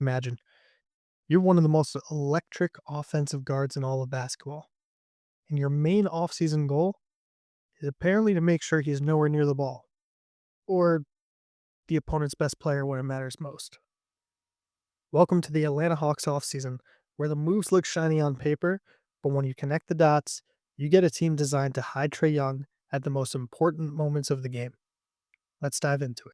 Imagine you're one of the most electric offensive guards in all of basketball, and your main offseason goal is apparently to make sure he's nowhere near the ball or the opponent's best player when it matters most. Welcome to the Atlanta Hawks offseason, where the moves look shiny on paper, but when you connect the dots, you get a team designed to hide Trae Young at the most important moments of the game. Let's dive into it.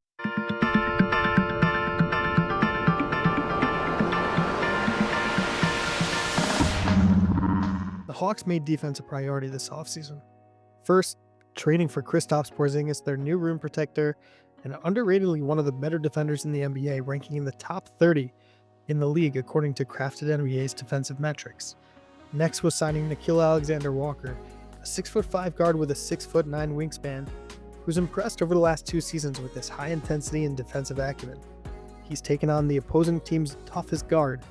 The Hawks made defense a priority this offseason. First, trading for Kristaps Porzingis, their new rim protector, and underratedly one of the better defenders in the NBA, ranking in the top 30 in the league according to Crafted NBA's defensive metrics. Next was signing Nickeil Alexander-Walker, a 6'5" guard with a 6'9" wingspan, who's impressed over the last 2 seasons with his high intensity and defensive acumen. He's taken on the opposing team's toughest guard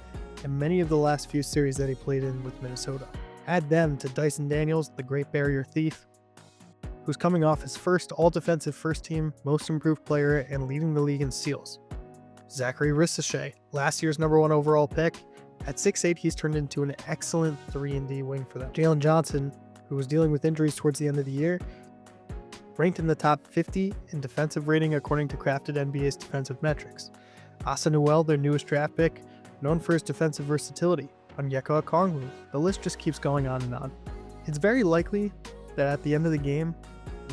in many of the last few series that he played in with Minnesota. Add them to Dyson Daniels, the Great Barrier Thief, who's coming off his first all-defensive first-team, most improved player and leading the league in steals. Zachary Ricochet, last year's #1 overall pick. At 6'8", he's turned into an excellent 3-and-D wing for them. Jalen Johnson, who was dealing with injuries towards the end of the year, ranked in the top 50 in defensive rating according to Crafted NBA's defensive metrics. Asa Newell, their newest draft pick, known for his defensive versatility. Onyeka Okongwu, the list just keeps going on and on. It's very likely that at the end of the game,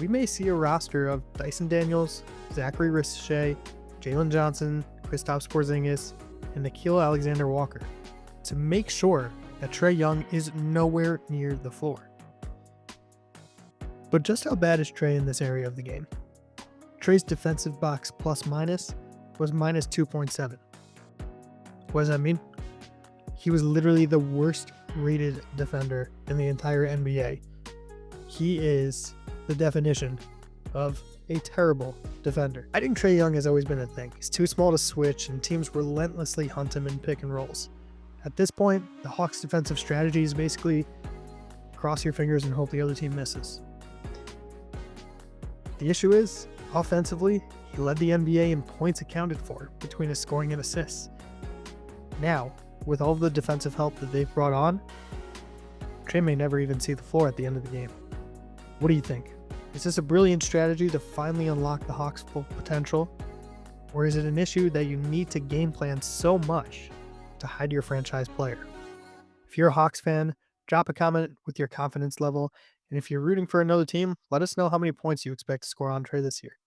we may see a roster of Dyson Daniels, Zachary Ricochet, Jalen Johnson, Kristaps Porzingis, and Nickeil Alexander-Walker to make sure that Trae Young is nowhere near the floor. But just how bad is Trae in this area of the game? Trae's defensive box plus minus was minus 2.7. What does that mean? He was literally the worst rated defender in the entire NBA. He is the definition of a terrible defender. I think Trae Young has always been a thing. He's too small to switch, and teams relentlessly hunt him in pick and rolls. At this point, the Hawks' defensive strategy is basically cross your fingers and hope the other team misses. The issue is, offensively, he led the NBA in points accounted for between his scoring and assists. Now, with all of the defensive help that they've brought on, Trae may never even see the floor at the end of the game. What do you think? Is this a brilliant strategy to finally unlock the Hawks' full potential? Or is it an issue that you need to game plan so much to hide your franchise player? If you're a Hawks fan, drop a comment with your confidence level. And if you're rooting for another team, let us know how many points you expect to score on Trae this year.